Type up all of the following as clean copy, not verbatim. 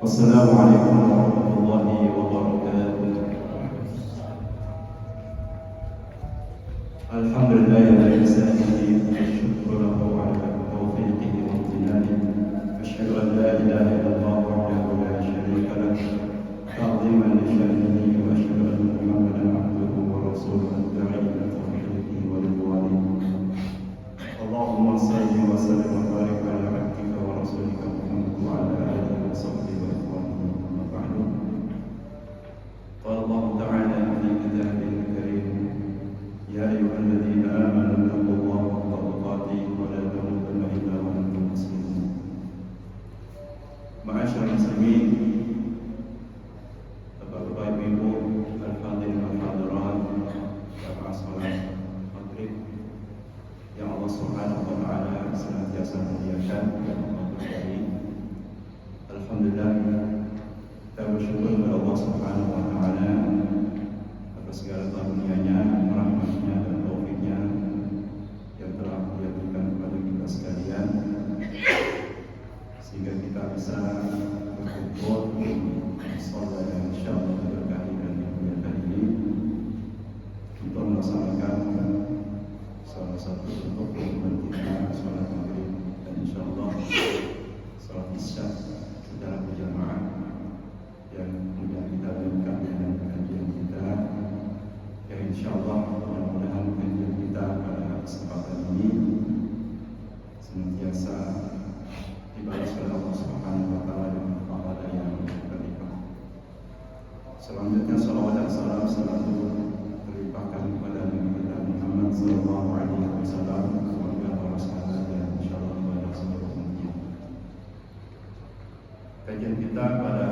Assalamualaikum warahmatullahi wabarakatuh. Alhamdulillahilladzi ihsanihi wa syukru lahu ala taufiqihi wa imtinanihi. Asyhadu an la ilaha illallah wahdahu la syarika lah ta'ziman li sya'nihi wa asyhadu anna Muhammadan abduhu wa rasuluhu da'i ila tauhidihi wa ridwanihi. Allahumma shalli wa sallim wa barik ala abdika wa rasulika Muhammad wa ala alihi wa sahbihi wa ikhwanihi amma ba'du. Qala Allah ta'ala fi kitabihi al-karim, ya ayyuhalladzina amanu taqullaha haqqa tuqatih wa la tamutunna illa wa antum muslimun. Ma'asyiral muslimin, Bapak-bapak, Ibu, al-hadirin wal hadirat, jamaah salat maghrib yang Allah Subhanahu wa taala senantiasa muliakan dan memberkahi. Alhamdulillah, kita bersyukur kepada Allah Subhanahu wa taala atas segala karunia-Nya, rahmat-Nya dan taufik-Nya yang telah Dia berikan kepada kita sekalian, sehingga kita bisa berkumpul di mushola yang insyaallah berkahi dan dimuliakan ini untuk melaksanakan salah satu bentuk kewajiban kita, sholat maghrib dan insyaallah sholat isya secara berjamaah yang kemudian kita lanjutkan dengan kajian kita yang insyaallah mudah-mudahan kajian kita pada kesempatan ini senantiasa dibalas oleh Allah Subhanahu wa taala dengan pahala yang berlimpah. Selanjutnya salawat dan salam selalu terlimpahkan kepada Nabi kita Muhammad sallallahu alaihi wasallam, keluarga para sahabat dan insyaallah kepada seluruh umatnya. Kajian kita pada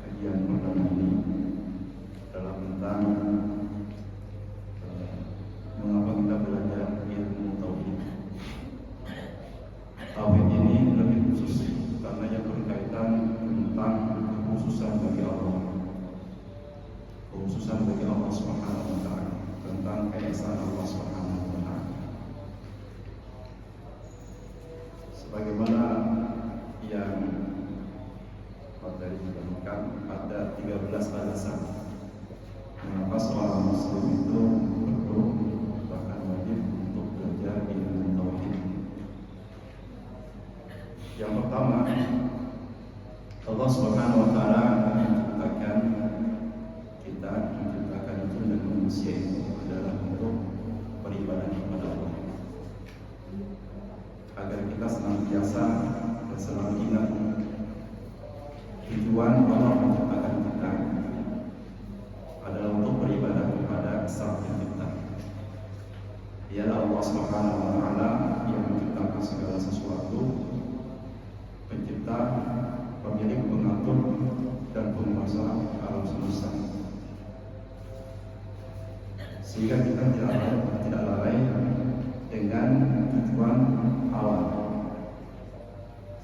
kajian pertama ini adalah tentang mengapa kita belajar ilmu tauhid. Tauhid ini lebih khusus karena yang berkaitan tentang kekhususan bagi Allah, kekhususan bagi Allah Subhanahu wa taala, tentang keesaan Allah Subhanahu wa taala. Sebagaimana yang materi ditemukan, ada 13 alasan mengapa seorang muslim itu perlu bahkan wajib untuk belajar ilmu tauhid. Yang pertama, Allah Subhanahu wa taala menciptakan kita, menciptakan jin dan manusia itu adalah untuk beribadah kepada Allah, agar kita senantiasa dan selalu ingat tujuan Allah menciptakan kita adalah untuk beribadah kepada Sang Pencipta. Dialah Allah Subhanahu wa taala yang menciptakan segala sesuatu, pencipta, pemilik, pengatur dan penguasa alam semesta, sehingga kita tidak lalai dengan tujuan awal.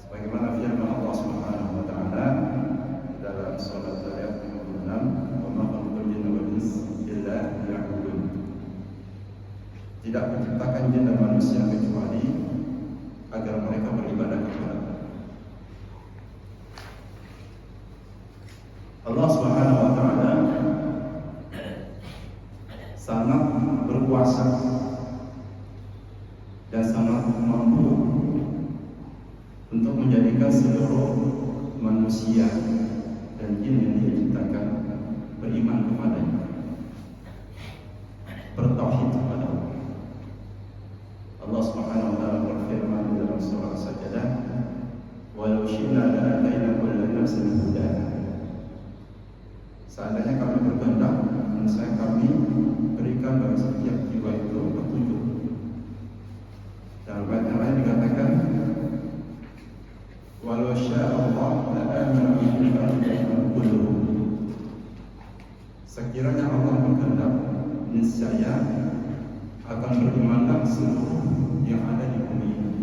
Sebagaimana firman Allah Subhanahu wa taala dalam surat Al-Ayat 56, "Wa ma khalaqtul jinna wal insa illa liya'budun." Tidak menciptakan jin dan manusia kecuali agar mereka beribadah kepada Allah Subhanahu wa taala. Sangat berkuasa dan sangat mampu untuk menjadikan seluruh manusia dan jin yang Dia ciptakan beriman kepadanya, bertauhid kepada Allah. Allah Subhanahu wa taala berfirman dalam surah As-Sajdah, "Walau syi'na la'ataina kulla nafsin hudaha." Seandainya kami berkehendak, niscaya kami berikan bagi setiap jiwa itu petunjuk. Dalam ayat yang lain dikatakan, "Walau syaa Allah la'amana bihi kulluhum." Sekiranya Allah berkehendak, niscaya akan berimanlah seluruh yang ada di bumi ini.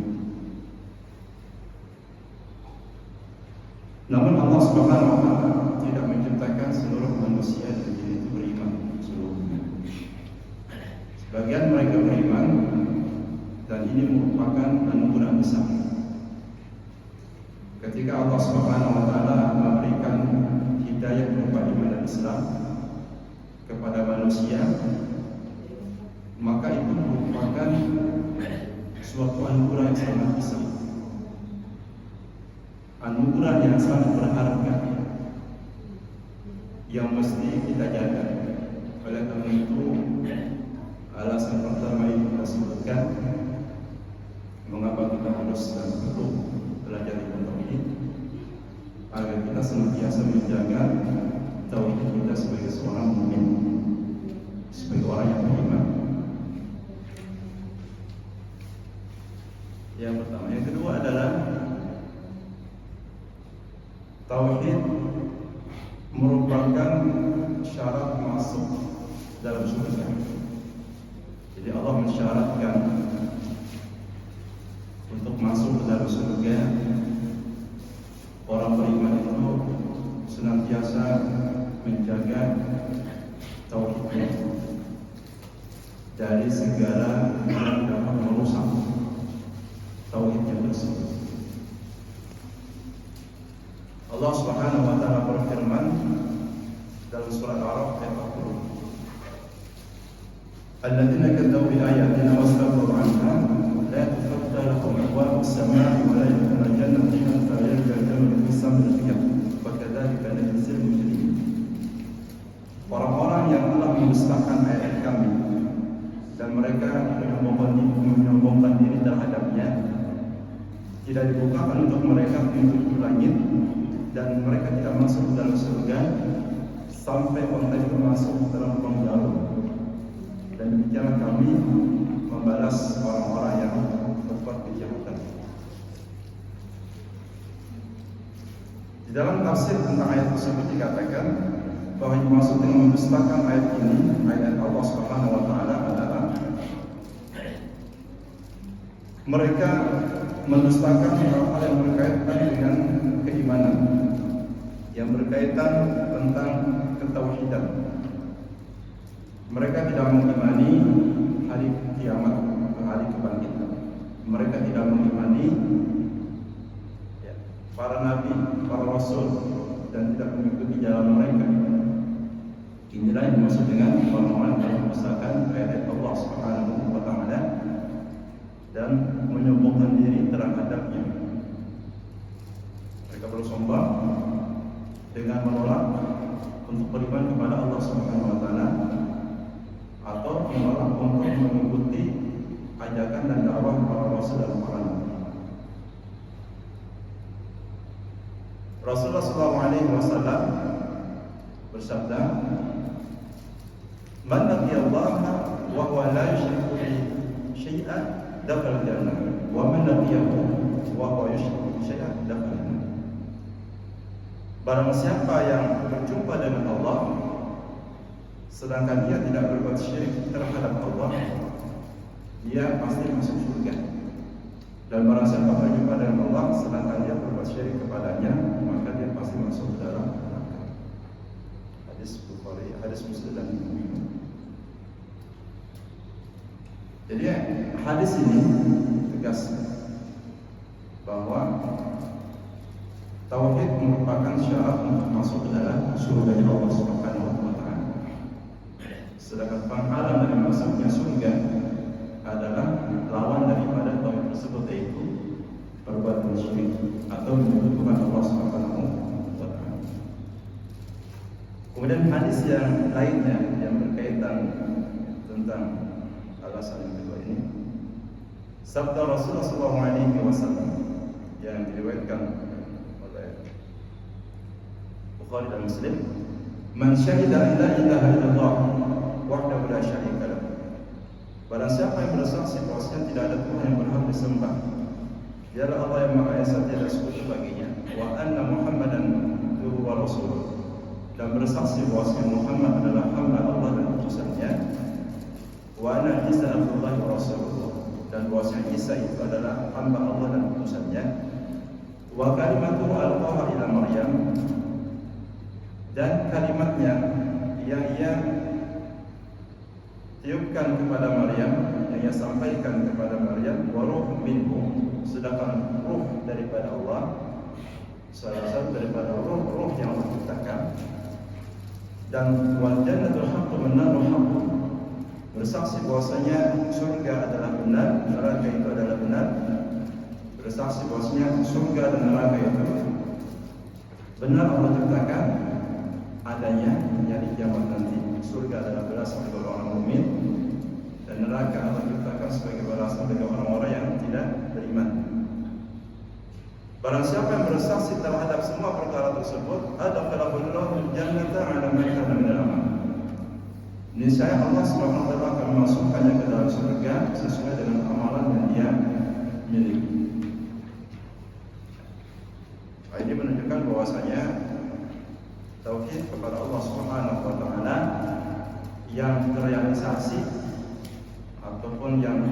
Namun Allah Subhanahu wa taala tidak menciptakan seluruh manusia dan jin itu beriman seluruhnya. Sebagian mereka beriman dan ini merupakan anugerah besar. Ketika Allah Subhanahu wa taala memberikan hidayah berupa iman dan Islam kepada manusia, maka itu merupakan suatu anugerah yang sangat besar, anugerah yang sangat berharga yang mesti kita jaga. Oleh karena itu, alasan pertama yang kita sebutkan mengapa kita harus dan perlu belajar ilmu tauhid, agar kita senantiasa menjaga tauhid kita sebagai seorang mukmin, sebagai orang yang beriman. Yang pertama, yang kedua adalah tauhid merupakan syarat masuk dalam surga. Jadi Allah mensyaratkan untuk masuk ke dalam surga, orang beriman itu senantiasa menjaga tauhidnya dari segala yang dapat merusak tauhidnya tersebut. Allah Subhanahu wa taala berfirman dalam surat Al-A'raf ayat 40, "Alladzina kadzdzabu bi ayatina wastakbaru 'anha la tufattahu lahum abwabus samaa'i wa la yadkhuluna al-jannata hatta yalja al-jamalu fi sammi al-khiyat wa kadzdzalika najzil mujrimin." Orang-orang yang telah mendustakan ayat kami dan mereka menyombongkan diri terhadapnya, tidak dibukakan untuk mereka pintu langit dan mereka tidak masuk ke dalam surga sampai onta itu masuk dalam lubang jarum. Dan demikian kami membalas orang-orang yang berbuat kejahatan. Di dalam tafsir tentang ayat tersebut dikatakan bahwa yang dimaksud dengan mendustakan ayat ini, ayat Allah Subhanahu wa taala, adalah mereka mendustakan hal-hal yang berkaitan dengan keimanan, yang berkaitan tentang ketauhidan. Mereka tidak mengimani hari kiamat, hari kebangkitan. Mereka tidak mengimani para nabi, para rasul, dan tidak mengikuti jalan mereka. Inilah yang dimaksud dengan orang-orang yang mendustakan ayat Allah Subhanahu wa taala dan menyombongkan diri terhadapnya. Mereka bersombong dengan menolak untuk beriman kepada Allah Subhanahu wa taala atau menolak untuk mengikuti ajakan dan dakwah para rasul dan para nabi. Rasulullah SAW bersabda, "Man laqiyallaha wa huwa la yusyriku bihi syai'an dakhala al-jannah wa man laqiyahu wa huwa yusyriku bihi syai'an dakhala an-nar." Barang siapa yang berjumpa dengan Allah sedangkan dia tidak berbuat syirik terhadap Allah, dia pasti masuk surga. Dan barang siapa berjumpa dengan Allah sedangkan dia berbuat syirik kepadanya, maka dia pasti masuk ke dalam neraka. Hadis Bukhari, hadis Muslim dan Muslim. Jadi hadis ini tegas bahwa tauhid merupakan syarat untuk masuk ke dalam surga Allah Subhanahu wa taala. Sedangkan penghalang dari masuknya surga adalah lawan daripada tauhid tersebut, yaitu perbuatan syirik atau menyekutukan Allah Subhanahu wa taala. Kemudian hadis yang lainnya yang berkaitan tentang alasan yang kedua ini, sabda Rasulullah SAW yang diriwayatkan oleh Bukhari dan Muslim, "Man syahida an la ilaha illallah wahdahu la syarika lahu." Barang siapa yang bersaksi bahwasanya tidak ada Tuhan yang berhak disembah, dialah Allah yang Maha Esa, tiada sekutu baginya, wa anna Muhammadan abduhu wa rasuluh, dan bersaksi bahwasanya Muhammad adalah hamba Allah dan utusannya, wa anna Isa abdullah wa rasuluh, dan bahwasanya Isa itu adalah hamba Allah dan utusannya, wa kalimatuhu alqaha ila Maryam, dan kalimatnya yang ia tiupkan kepada Maryam, yang ia sampaikan kepada Maryam, wa ruh minhu, sedangkan ruh daripada Allah, salah satu daripada roh yang Allah ciptakan. Dan wal jannatul haqqu wan naru haqqu, bersaksi bahwasanya surga adalah benar, neraka itu adalah benar. Bersaksi bahwasanya surga dan neraka itu benar Allah ciptakan adanya, yakni kiamat nanti. Surga adalah balasan bagi orang mukmin dan neraka Allah ciptakan sebagai balasan bagi orang-orang yang tidak beriman. Barang siapa yang bersaksi terhadap semua perkara tersebut, adkhalahullahu al-jannata 'ala ma kana min al-amal. Niscaya Allah Subhanahu wa taala akan memasukkannya ke dalam surga sesuai dengan amalan yang dia miliki. Ini menunjukkan bahwasanya tauhid kepada Allah Subhanahu wa taala yang terrealisasi ataupun yang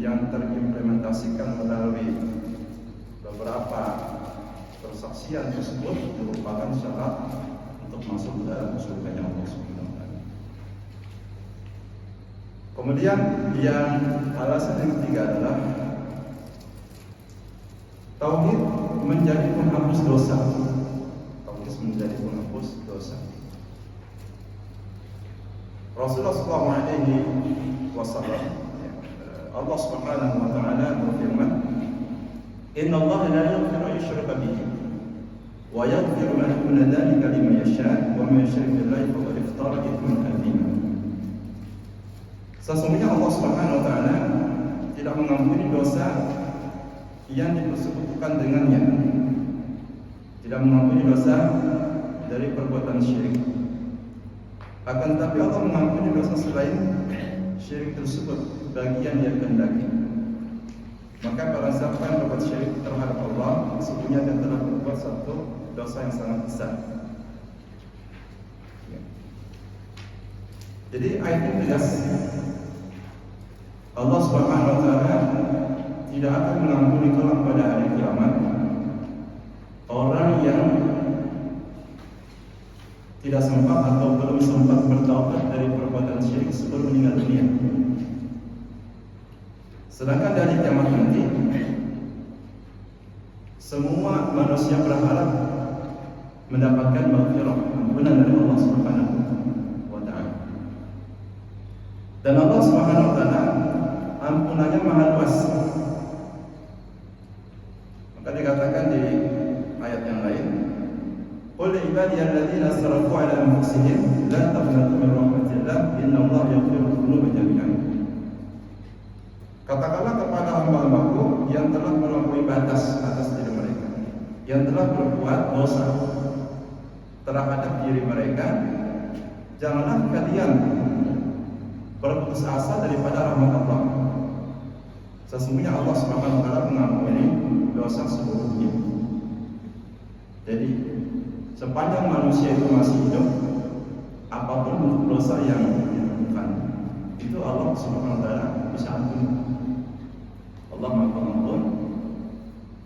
terimplementasikan melalui beberapa persaksian tersebut merupakan syarat untuk masuk ke dalam surga Allah Subhanahu wa taala. Kemudian yang alasan yang ketiga adalah tauhid menjadi penghapus dosa. Tauhid menjadi penghapus dosa. Rasulullah SAW, Allah Subhanahu wa taala berfirman, "Inna Allah la yaghfiru an yushraka bihi wa yaghfiru ma duna dzalika liman yasha' wa man yushrik billahi faqad iftara ithman 'azima." Sesungguhnya Allah Subhanahu wa taala tidak mengampuni dosa yang dipersekutukan dengannya, tidak mengampuni dosa dari perbuatan syirik. Akan tetapi Allah mengampuni dosa selain syirik tersebut bagi yang dia kehendaki. Maka para siapa yang berbuat syirik terhadap Allah, sesungguhnya dia telah berbuat satu dosa yang sangat besar. Jadi ayat ini tegas, Allah Subhanahu wa taala tidak akan mengampuni kelak pada hari kiamat orang yang tidak sempat atau belum sempat bertaubat dari perbuatan syirik sebelum meninggal dunia. Sedangkan dari kiamat nanti semua manusia berharap mendapatkan maghfirah, ampunan dari Allah Subhanahu wa taala. Dan Allah Subhanahu wa taala ampunannya maha luas. Maka dikatakan di ayat yang lain, qul ibadiyalladzina asrafu ala anfusihim la taqnatu min rahmatillah innallaha yaghfiru dzunuba jami'an. Katakanlah kepada hamba-hambaku yang telah melampaui batas atas diri mereka, yang telah berbuat dosa terhadap diri mereka, janganlah kalian berputus asa daripada rahmat Allah. Sesungguhnya Allah Subhanahu wa taala mengampuni dosa seluruhnya. Jadi sepanjang manusia itu masih hidup, apapun dosa yang dilakukan, itu Allah Subhanahu wa taala bisa ampuni. Allah Maha Pengampun.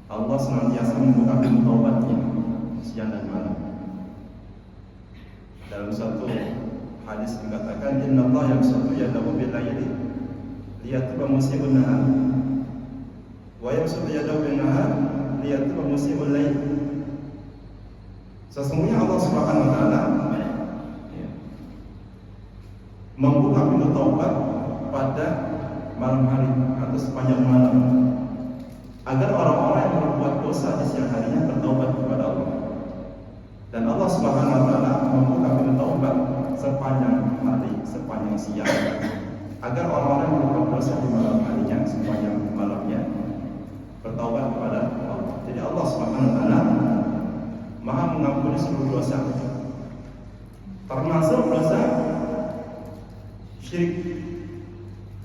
Allah senantiasa membuka pintu taubatnya siang dan malam. Dalam satu hadis dikatakan, Inna Allah yabsutu yadahu bil laili liyatuba musibun nahar wa yabsutu yadahu bin nahar liyatuba musibul lail. Sesungguhnya Allah Subhanahu wa taala membuka pintu taubat pada malam hari atau sepanjang malam agar orang-orang yang berbuat dosa di siang harinya bertaubat kepada Allah. Dan Allah Subhanahu wa taala membuka pintu taubat sepanjang hari, sepanjang siang agar orang-orang yang berbuat dosa di malam harinya, sepanjang malamnya bertaubat kepada Allah. Jadi Allah Subhanahu wa taala Maha mengampuni seluruh dosa, termasuk dosa syirik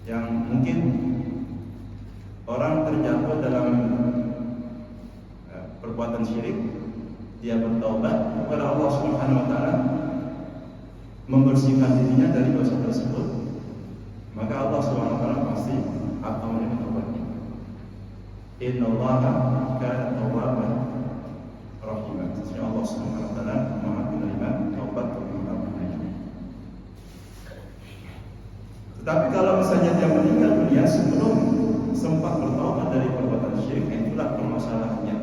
yang mungkin orang terjatuh dalam perbuatan syirik, dia bertaubat kepada Allah Subhanahu wa taala, membersihkan dirinya dari dosa tersebut, maka Allah Subhanahu wa taala pasti akan menerima taubatnya. Innallaha kana tawwaban rahimah. Sesungguhnya Allah Subhanahu wa taala Maha penerima taubat bagi hamba-Nya. Tetapi kalau misalnya dia meninggal dunia sebelum sempat bertaubat dari perbuatan syirik, itulah permasalahannya.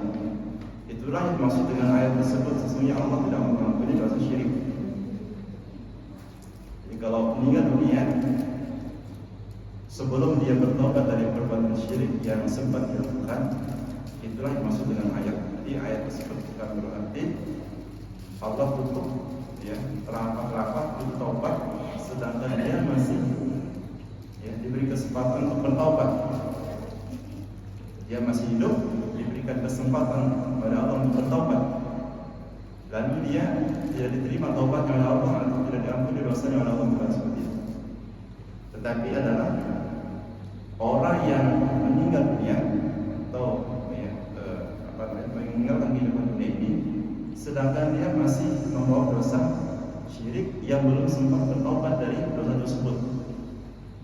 Itulah Itulah yang dimaksud dengan ayat tersebut. Sesungguhnya Allah tidak mengampuni dosa syirik. Jadi kalau meninggal dunia sebelum dia bertobat dari perbuatan syirik yang sempat dilakukan, itulah yang dimaksud dengan ayat. Jadi ayat tersebut bukan berarti Allah tutup ya rapat-rapat untuk taubat, sedangkan dia masih ya diberi kesempatan untuk bertaubat. Dia masih hidup, diberikan kesempatan kepada Allah untuk bertaubat. Lalu dia tidak diterima taubatnya oleh Allah atau tidak diampuni dosanya oleh Allah, bukan seperti itu. Tetapi adalah orang yang meninggal dunia atau meninggalkan kehidupan dunia ini, sedangkan dia masih membawa dosa syirik yang belum sempat bertaubat dari dosa tersebut,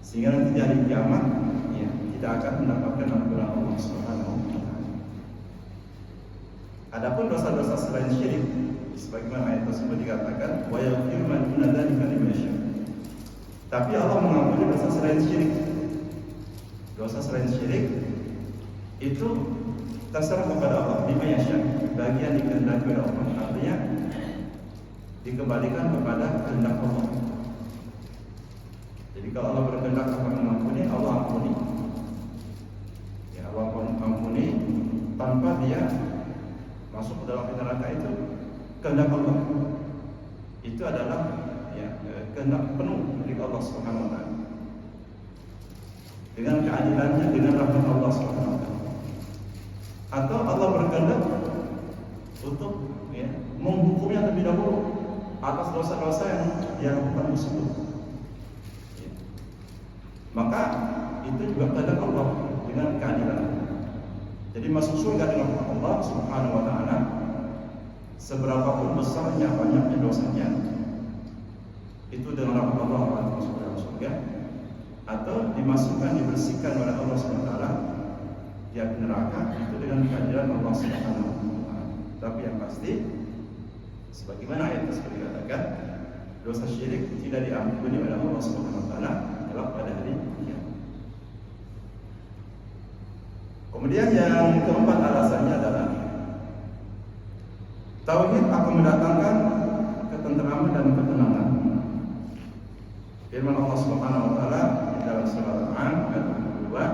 sehingga nanti di hari kiamat ya, tidak akan mendapatkan ampunan Allah Subhanahu wa taala. Adapun dosa-dosa selain syirik, sebagaimana ayat tersebut dikatakan, wa yaghfiru ma duna dzalika liman yasha. Tapi Allah mengampuni dosa selain syirik. Dosa selain syirik itu terserah kepada Allah, liman yasha, bagian dikehendaki oleh Allah. Artinya dikembalikan kepada kehendak Allah. Jadi kalau Allah berkehendak akan mengampuni, Allah ampuni. Ya, Allah ampuni tanpa dia masuk ke dalam neraka, itu kehendak Allah. Itu adalah ya, kehendak penuh dari Allah Subhanahu wa taala. Dengan keadilannya, dengan rahmat Allah Subhanahu wa taala. Atau Allah berkehendak untuk ya, menghukumnya terlebih dahulu atas dosa-dosa yang dia lakukan tersebut. Ya. Maka itu juga kehendak Allah dengan keadilan. Jadi masuk surga dengan Allah Subhanahu wa taala, seberapapun besarnya banyaknya dosanya, itu dengan rahmat Allah akan masuk dalam surga, atau dimasukkan, dibersihkan oleh Allah Subhanahu wa taala dia neraka, itu dengan keadilan Allah Subhanahu wa taala. Tapi yang pasti, sebagaimana ayat tersebut dikatakan, dosa syirik tidak diampuni oleh Allah Subhanahu wa taala kelak pada hari kiamat. Kemudian yang keempat alasannya adalah tauhid akan mendatangkan ketenteraman dan ketenangan. Firman Allah Subhanahu wa taala di dalam surah Al-An'am ayat 22,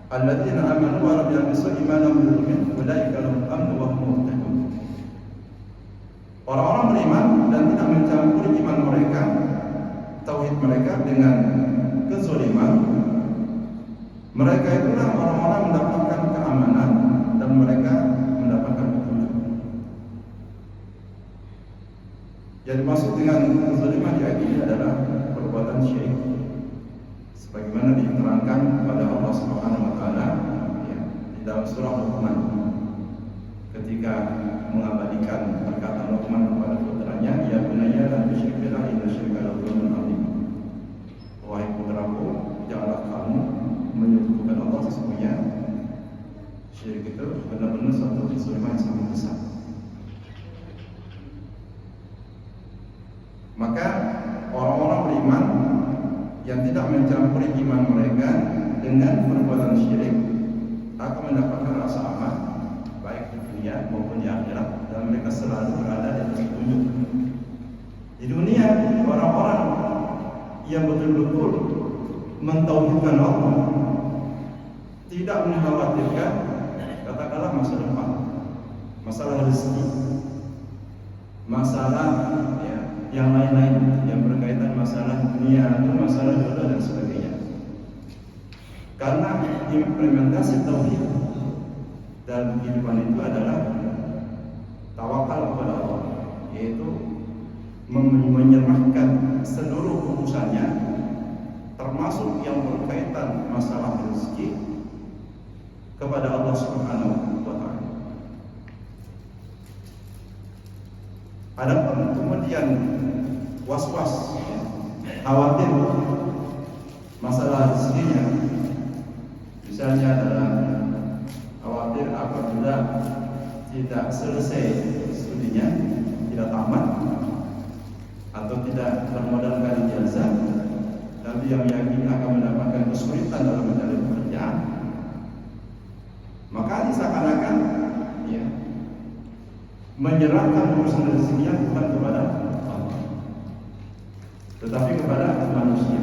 "Alladzina amanu wa lam yalbisu imanahum bidzulmin ulaika lahum amnu wa hum muhtadun." Orang-orang beriman dan tidak mencampuri iman mereka, tauhid mereka dengan kezaliman, mereka itulah orang-orang mendapatkan keamanan dan mereka mendapatkan petunjuk. Yang dimaksud dengan kezaliman di ayat ini adalah perbuatan syirik, sebagaimana diterangkan pada Allah Subhanahu wa taala ya, di dalam surah Luqman, ketika mengabadikan perkataan Luqman kepada putranya, "Ya bunayya la tusyrik billahi inna syirka la dzulmun adzim." Wahai putraku, janganlah kamu menyekutukan Allah, sesungguhnya syirik itu benar-benar suatu kezaliman yang sangat besar. Maka orang-orang beriman yang tidak mencampuri iman mereka dengan perbuatan syirik akan mendapatkan rasa aman baik di dunia maupun di akhirat, dan mereka selalu berada di atas petunjuk. Di dunia, orang-orang yang betul-betul mentauhidkan Allah, tidak mengkhawatirkan katakanlah masa depan, masalah rezeki, masalah ya, yang lain-lain yang berkaitan masalah dunia atau masalah jodoh dan sebagainya. Karena implementasi tauhid dalam kehidupan itu adalah tawakal kepada Allah, yaitu menyerahkan seluruh urusannya, termasuk yang berkaitan masalah rezeki, kepada Allah Subhanahu wa taala. Adapun kemudian was-was, khawatir masalah rezekinya, misalnya adalah khawatir apabila tidak selesai studinya, tidak tamat atau tidak bermodalkan ijazah, tapi yang meyakini akan mendapatkan kesulitan dalam mencari pekerjaan, maka seakan-akan ya, menyerahkan urusan rezekinya bukan kepada Allah, tetapi kepada manusia.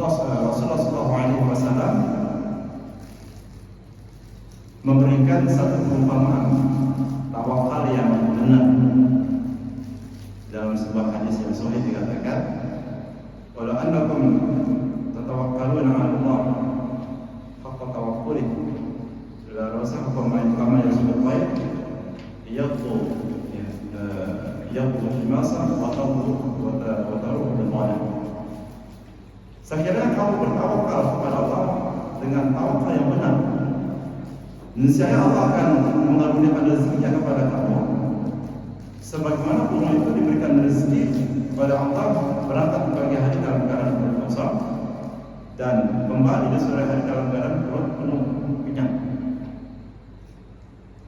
Rasulullah SAW memberikan satu perumpamaan tawakal yang benar. Dalam sebuah hadis yang sahih dikatakan, "Walau annakum tatawakkaluna 'ala Allah haqqa tawakkuli, la rasakum kama yasbiqu al-qayl yaqtu al-masa wa taruhu bil-dhalim." Sekiranya kamu bertawakal kepada Allah dengan tawakal yang benar, niscaya Allah akan mengaruniakan rezekinya kepada kamu sebagaimana burung itu diberikan rezeki kepada Allah berangkat di pagi hari dalam keadaan perut kosong dan kembali di sore hari dalam keadaan perut penuh kenyang.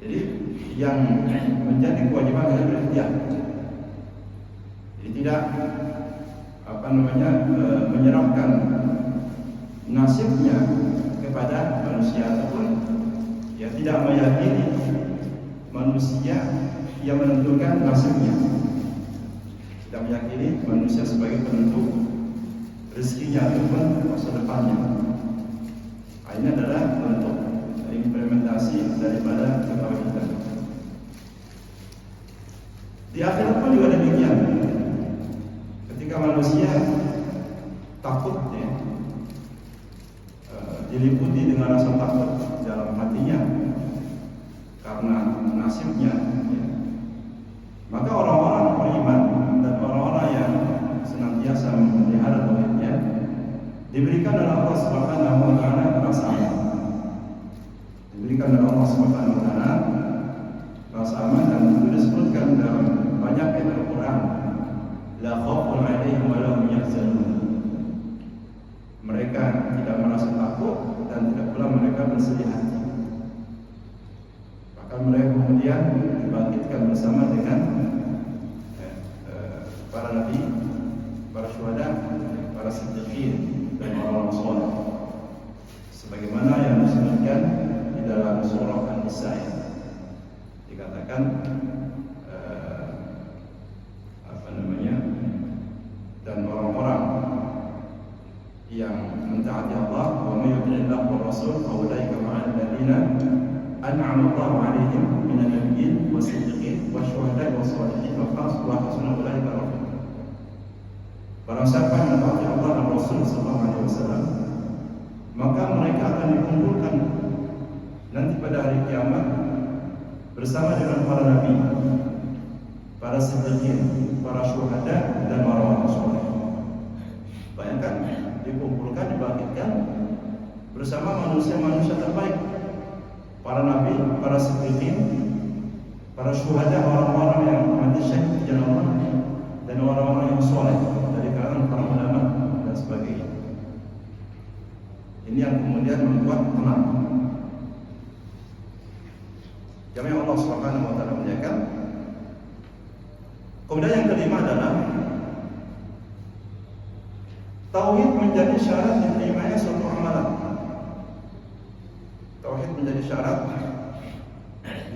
Jadi yang menjadi kewajiban adalah berikhtiar. Jadi tidak menyerahkan nasibnya kepada manusia ataupun tidak meyakini manusia yang menentukan nasibnya, tidak meyakini manusia sebagai penentu rezekinya ataupun masa depannya. Ini adalah bentuk implementasi daripada ketauhidan. Di akhirat pun juga demikian. Ketika manusia takut, diliputi dengan rasa takut dalam hatinya karena nasibnya, maka orang-orang beriman dan orang-orang yang senantiasa memelihara tauhidnya diberikan oleh Allah Subhanahu wa taala rasa aman. Diberikan oleh Allah Subhanahu wa taala rasa aman, dan itu disebutkan dalam banyak ayat Al-Qur'an, la khaufun 'alaihim wa la hum yahzanun. Mereka tidak merasa takut dan tidak pula mereka bersedih hati. Bahkan mereka kemudian dibangkitkan bersama dengan para nabi, para syuhada, para siddiqin dan orang-orang saleh. Sebagaimana yang disebutkan di dalam surah An-Nisa, dikatakan dan orang-orang yang mentaati Allah, wa may yuti'illah wa rasul fa ulaika ma'al ladzina an'ama Allahu 'alaihim minan nabiyyin was-siddiqin wasyuhada'i was-shalihin wa hasuna ulaika rafiqa. Barang siapa yang mentaati Allah dan Rasul sallallahu alaihi wasallam, maka mereka akan dikumpulkan nanti pada hari kiamat bersama dengan para nabi, para siddiqin, para syuhada dan orang-orang saleh. Bayangkan, dikumpulkan, dibangkitkan bersama manusia-manusia terbaik, para nabi, para siddiqin, para syuhada, orang-orang yang mati syahid di jalan Allah, dan orang-orang yang saleh dari kalangan para ulama dan sebagainya. Ini yang kemudian membuat tenang. Jamaah Allah Subhanahu wa taala menjaga. Kemudian yang kelima adalah tauhid menjadi syarat diterimanya suatu amalan. Tauhid menjadi syarat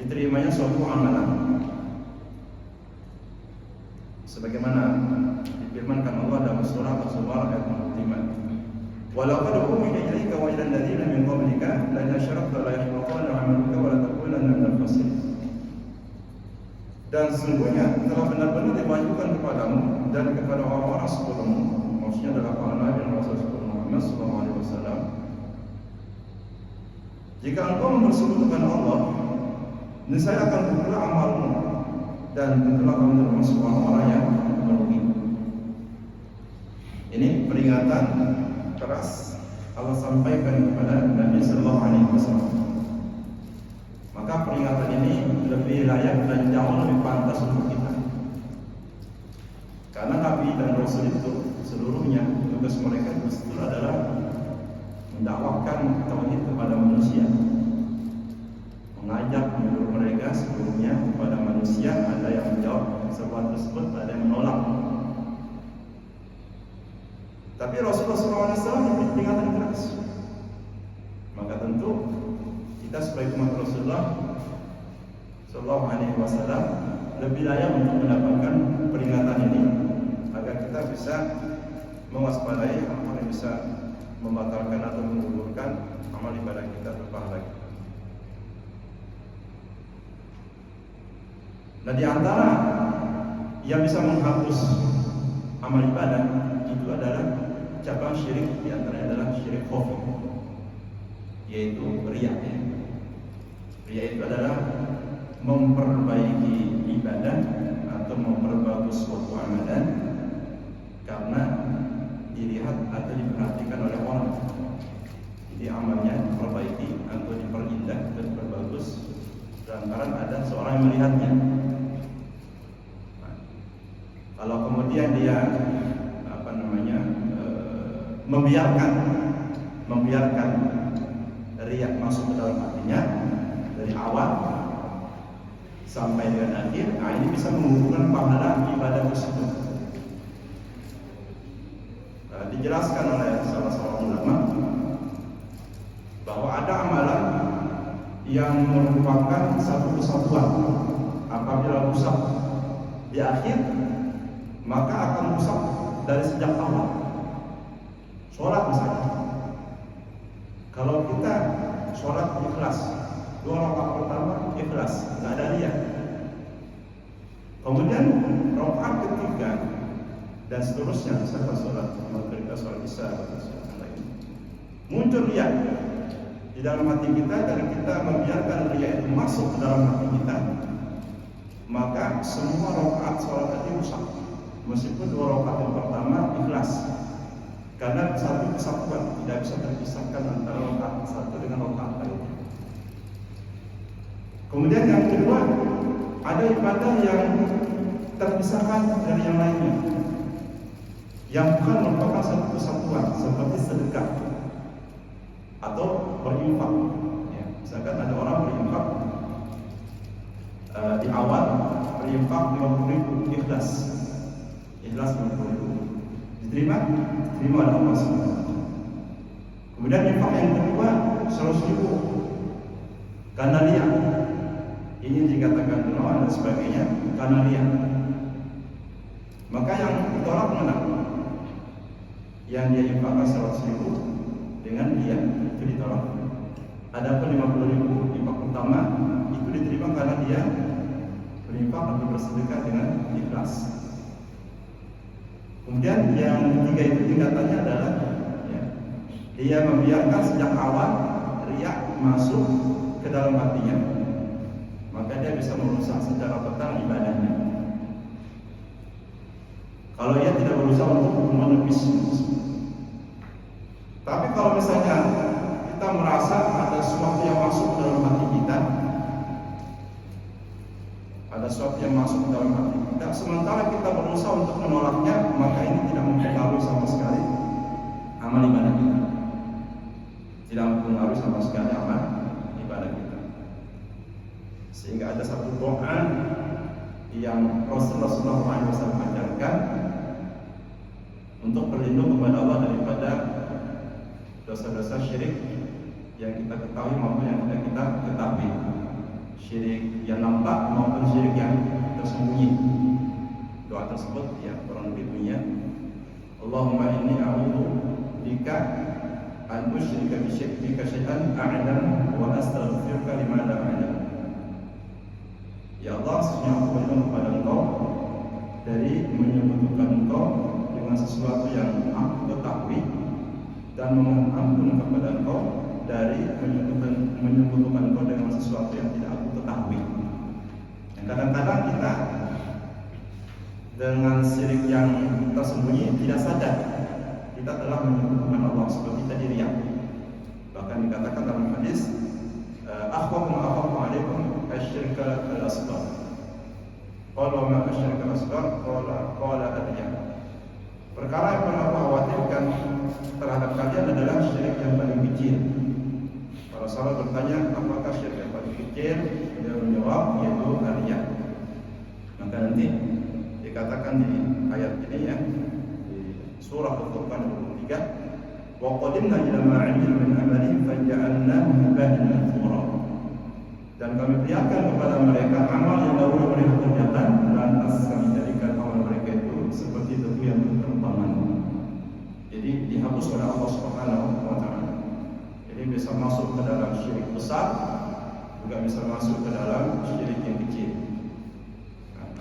diterimanya suatu amalan. Sebagaimana difirmankan Allah dalam surah Al-Zumar ayat 45. Walaqad uhiya ilaika wa ilal ladzina min qablika la in asyrakta la yahbatanna 'amaluka wa la takunanna minal khasirin. Dan sesungguhnya telah benar-benar diwahyukan kepadamu dan kepada orang-orang sebelummu, maksudnya adalah para nabi dan rasul sebelum Muhammad sallallahu alaihi wasallam, jika engkau mempersekutukan Allah, niscaya akan tercela amalmu dan tentulah kamu termasuk orang-orang yang merugi. Ini peringatan keras Allah sampaikan kepada Nabi sallallahu alaihi wasallam. Maka peringatan ini lebih layak dan jauh lebih pantas untuk kita. Karena Nabi dan Rasul itu seluruhnya tugas mereka itu adalah mendakwahkan tauhid kepada manusia, mengajak menyuruh mereka seluruhnya kepada manusia. Ada yang menjawab seruan tersebut, ada yang menolak. Tapi Rasulullah SAW memberi peringatan keras. Maka tentu kita sebagai umat Rasulullah Sallallahu Alaihi Wasallam lebih layak untuk mendapatkan peringatan ini agar kita bisa mewaspadai hal-hal yang bisa membatalkan atau menggugurkan amal ibadah kita berpahala. Nah, di antara yang bisa menghapus amal ibadah itu adalah cabang syirik, di antaranya adalah syirik khafi, yaitu riya. Riya itu adalah memperbaiki ibadah atau memperbagus suatu amalan karena dilihat atau diperhatikan oleh orang. Jadi amalnya diperbaiki atau diperindah dan diperbagus lantaran ada seorang yang melihatnya. Nah, kalau kemudian dia membiarkan riya masuk ke dalam hatinya dari awal sampai dengan akhir, nah ini bisa menggugurkan pahala ibadah tersebut. Dijelaskan oleh salah seorang ulama bahwa ada amalan yang merupakan satu kesatuan. Apabila rusak di akhir, maka akan rusak dari sejak awal. Sholat misalnya, kalau kita sholat ikhlas, 2 rakaat pertama ikhlas, nggak ada riya. Kemudian rakaat ketiga dan seterusnya, misalnya sholat maghrib, sholat isya, atau sholat lain, muncul riya di dalam hati kita dan kita membiarkan riya itu masuk ke dalam hati kita, maka semua rakaat sholat tadi rusak, meskipun 2 rakaat yang pertama ikhlas. Karena satu kesatuan, tidak bisa terpisahkan antara rakaat satu dengan rakaat lainnya. Kemudian yang kedua, ada ibadah yang terpisahkan dari yang lainnya, yang bukan merupakan satu kesatuan, seperti sedekah atau berinfak. Ya, misalkan ada orang berinfak di awal berinfak 50.000 ikhlas 50.000. Diterima oleh Allah SWT. Kemudian infak yang kedua 100.000 karena riya. Ini dikatakan doa dan sebagainya karena riya. Maka yang ditolak mana? Yang dia infakkan 100.000 dengan riya itu ditolak. Adapun 50.000 infak pertama itu diterima karena dia berinfak atau bersedekah dengan ikhlas. Kemudian yang ketiga itu tingkatannya adalah dia membiarkan sejak awal riya masuk ke dalam hatinya, maka dia bisa merusak secara total ibadahnya. Kalau ia tidak berusaha untuk menepis. Tapi kalau misalnya kita merasa ada sesuatu yang masuk ke dalam hati kita, sementara kita berusaha untuk menolaknya, maka ini tidak mempengaruhi sama sekali amal ibadah kita. Tidak mempengaruhi sama sekali amal ibadah kita. Sehingga ada satu doa yang Rasulullah SAW ajarkan untuk berlindung kepada Allah daripada dosa-dosa syirik yang kita ketahui maupun yang tidak kita ketahui, syirik yang nampak maupun syirik yang tersembunyi. Doa tersebut ya kurang lebih bunyinya, Allahumma inni a'udzu bika an usyrika bika syai'an a'lam wa astaghfiruka lima la a'lam. Ya Allah, sesungguhnya aku berlindung kepada Engkau dari menyekutukan Engkau dengan sesuatu yang aku ketahui, dan memohon ampun kepada Engkau dari menyekutukan Engkau dengan sesuatu yang tidak aku ketahui. Dan kadang-kadang kita dengan syirik yang tersembunyi tidak sadar kita telah menyekutukan Allah, seperti tadi riya. Bahkan dikatakan dalam hadis, akhwafu alaikum asyirka al-asghar. Qala ma asyirka al-asghar? Qala ar-riya. Perkara yang paling aku khawatirkan terhadap kalian adalah syirik yang paling kecil. Para sahabat bertanya, apakah syirik yang paling kecil? Dia menjawab, yaitu riya. Maka nanti dikatakan di ayat ini ya, di surah Al-Furqan 23, wa qadimna ila ma 'amilna min amalin faja'alnahu haba'an manthura. Dan kami kami perlihatkan kepada mereka amal yang dahulu mereka kerjakan, lantas kami jadikan amal mereka itu seperti debu yang berterbangan. Jadi dihapus oleh Allah Subhanahu wa Ta'ala. Jadi bisa masuk ke dalam syirik besar, juga bisa masuk ke dalam syirik yang kecil.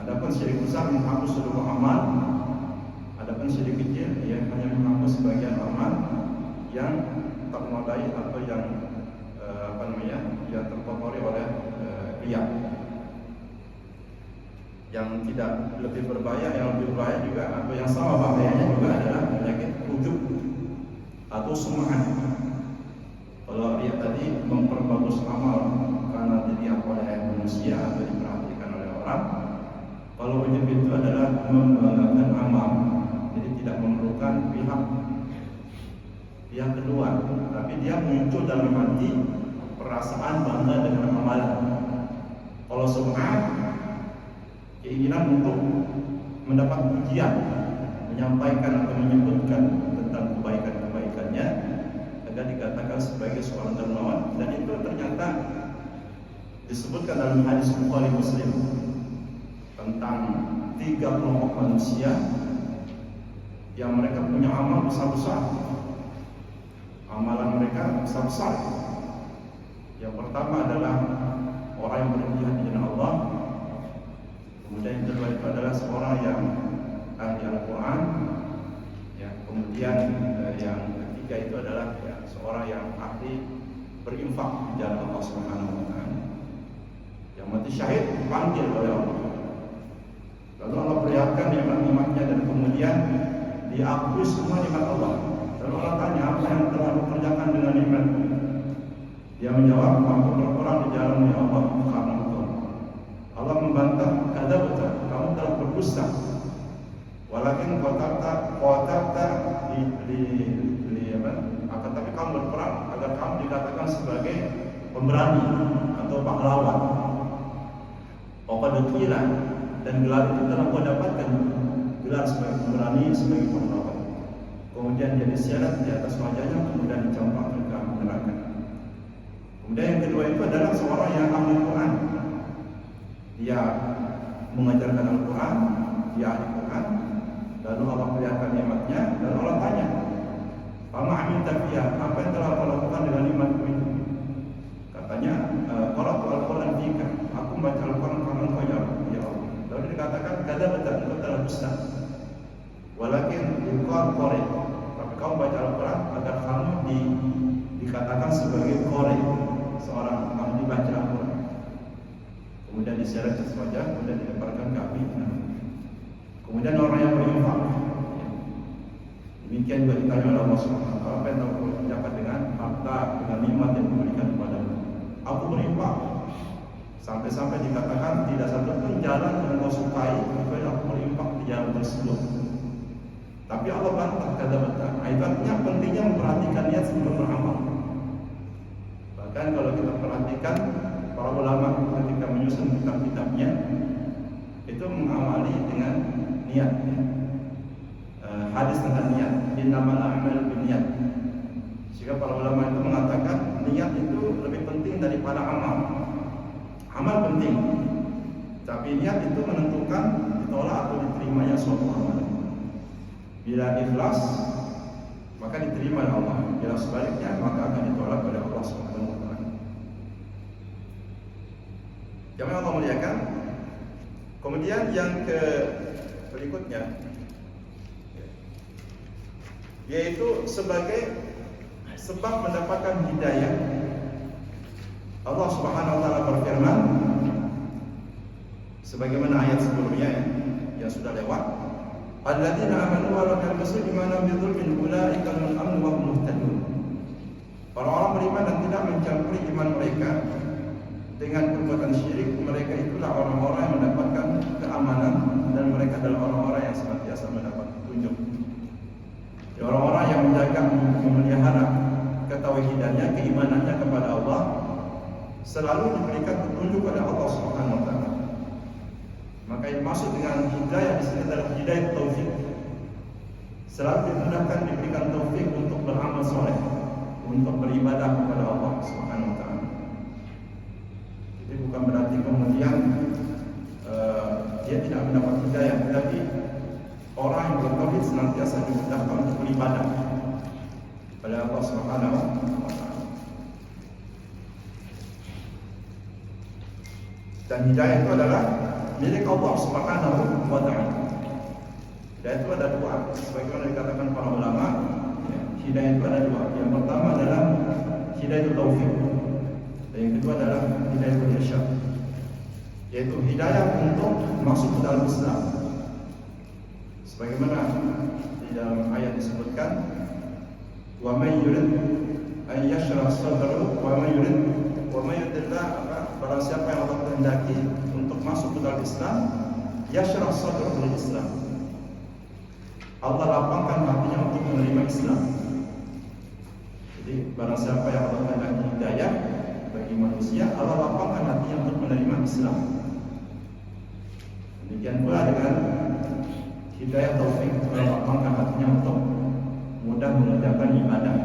Adapun syirik besar menghapus seluruh amal, adapun syirik kecil ia hanya menghapus sebagian amal yang termodai atau yang yang terkotori oleh riya. Yang tidak lebih berbahaya, yang lebih berbahaya juga atau yang sama bahayanya juga adalah penyakit ujub atau sum'ah. Kalau riya tadi memperbagus amal karena dilihat oleh manusia atau diperhatikan oleh orang, kalau ujub itu adalah membanggakan amal, jadi tidak memerlukan pihak kedua, tapi dia muncul dalam hati perasaan bangga dengan amalan. Kalau sum'ah, keinginan untuk mendapat pujian, menyampaikan atau menyebutkan tentang kebaikan-kebaikannya agar dikatakan sebagai seorang dermawan, dan itu ternyata disebutkan dalam hadis Bukhari Muslim tentang 3 kelompok manusia yang mereka punya amal besar-besar. Amalan mereka besar-besar. Yang pertama adalah orang yang berjihad di jalan Allah. Kemudian yang kedua itu adalah seorang yang ahli Al-Quran. Ya, kemudian yang ketiga itu adalah seorang yang ahli berinfak di jalan Allah Subhanahu wa Ta'ala. Yang mati syahid dipanggil oleh Allah. Lalu Allah perlihatkan nikmat-nikmatnya dan kemudian diakui semua nikmat Allah. Lalu Allah tanya, apa yang telah dikerjakan dengan nikmat? Dia menjawab, aku berperang di jalan Allah karena engkau. Allah membantah, kadzabta, kamu telah berdusta. Walakin qatarta akan tapi kamu berperang agar kamu dikatakan sebagai pemberani atau pahlawan. Qad qila, dan gelar itu telah kau dapatkan, gelar sebagai pemberani, sebagai pahlawan. Kemudian dia diseret di atas wajahnya, kemudian dicampakkan ke neraka. Kemudian yang kedua itu adalah seorang yang ahli Quran. Dia mengajarkan Al-Quran, dia ahli Quran. Lalu Allah perlihatkan nikmatnya, dan Allah tanya, "Fama amilta fiha?" Apa yang telah kau lakukan dengan nikmatku itu? Katanya, "Qara'tu Al-Quran fika." Aku membaca Al-Quran karena engkau ya Allah. Lalu dikatakan, "Kadzabta, engkau telah dusta. Walakin yuqal qari." Tapi kau baca Al-Quran agar kamu dikatakan sebagai qari, seorang ahli baca Al-Quran. Kemudian diseret ke wajah, kemudian dilemparkan ke api. Kemudian orang yang berinfak, demikian juga ditanya oleh Allah Subhanahu wa Ta'ala, apa yang kau kerjakan dengan harta, dengan nikmat yang diberikan kepadamu? Aku berinfak. Sampai-sampai dikatakan tidak satu pun jalan yang kau sukai kecuali aku berinfak di jalan tersebut. Tapi Allah bantah, kadzabta. Itu artinya pentingnya memperhatikan niat sebelum beramal. Bahkan kalau kita perhatikan para ulama ketika menyusun kitab-kitabnya itu mengawali dengan niat. Hadis tentang niat, innamal a'malu binniyat. Sehingga para ulama itu mengatakan niat itu lebih penting daripada amal. Amal penting, tapi niat itu menentukan ditolak atau diterimanya suatu amal. Bila ikhlas, maka diterima oleh Allah. Bila sebaliknya, maka akan ditolak oleh Allah Subhanahu wa Ta'ala. Jamaah Allah muliakan. Kemudian yang berikutnya, yaitu sebagai sebab mendapatkan hidayah. Allah Subhanahu wa Ta'ala berfirman sebagaimana ayat sebelumnya yang sudah lewat, alladzina amanu wa lam yalbisu imanan bidzulmin ulaika lahumul amnu wa hum muhtadun. Para orang beriman dan tidak mencampuri iman mereka dengan perbuatan syirik, mereka itulah orang-orang yang mendapatkan keamanan dan mereka adalah orang-orang yang senantiasa mendapat petunjuk. Orang-orang yang menjaga, memelihara ketauhidannya, keimanannya kepada Allah, selalu diberikan petunjuk oleh Allah Subhanahu wa Ta'ala. Maka yang maksud dengan hidayah di sini adalah hidayah taufik. Selalu dimudahkan, diberikan taufik untuk beramal soleh, untuk beribadah kepada Allah Subhanahu wa Ta'ala. Jadi bukan dia tidak mendapat hidayah. Tapi orang yang bertauhid senantiasa dimudahkan untuk beribadah pada Allah Subhanahu wa taala. Dan hidayah itu adalah milik Allah Subhanahu wa taala. Hidayah itu ada dua, sebagaimana dikatakan para ulama. Hidayah itu ada dua. Yang pertama adalah hidayah taufik, dan yang kedua adalah hidayah irsyad, yaitu hidayah untuk masuk ke dalam Islam. Sebagaimana di dalam ayat disebutkan, wa may yurid an yashrah sadrahu wa may yuridillah, barang siapa yang Allah kehendaki untuk masuk ke dalam Islam, yashrah sadrahu lil Islam, Allah lapangkan hatinya untuk menerima Islam. Jadi barang siapa yang Allah kehendaki hidayah bagi manusia, Allah lapangkan hatinya untuk menerima Islam. Demikian pula dengan hidayah taufik, Allah lapangkan hatinya untuk mudah mengerjakan ibadah.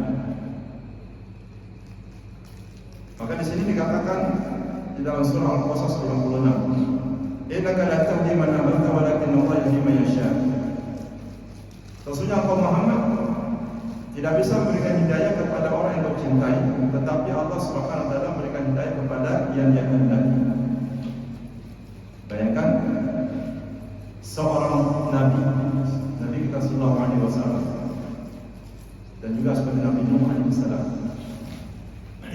Maka di sini dikatakan di dalam surah Al-Qasas 96, innaka la tahdi man ahbabta walakin Allah yahdi man yasha. Sesungguhnya engkau Muhammad tidak bisa memberikan hidayah kepada orang yang kau cintai, tetapi Allah Subhanahu wa taala memberikan hidayah kepada yang Dia kehendaki. Bayangkan seorang Nabi kita sallallahu alaihi wasallam, dan juga seperti Nabi Nuh alaihi salam,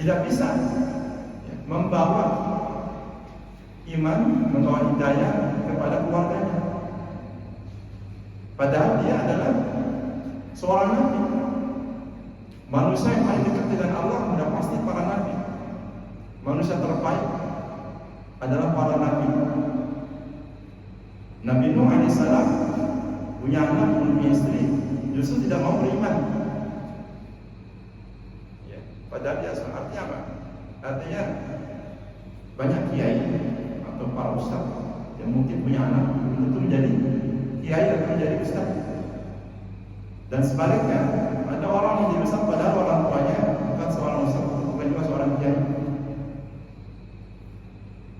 tidak bisa membawa iman, membawa hidayah kepada keluarganya. Padahal dia adalah seorang nabi. Manusia yang paling dekat dengan Allah sudah pasti para nabi. Manusia terbaik adalah para nabi. Nabi Nuh alaihissalam punya anak, punya istri, justru tidak mau beriman. Ya, padahal dia artinya apa? Artinya banyak kiai atau para ustaz yang mungkin punya anak itu menjadi kiai atau menjadi ustaz. Dan sebaliknya, ada orang yang jadi ustaz padahal orang tuanya bukan seorang ustaz, bukan juga seorang kiai.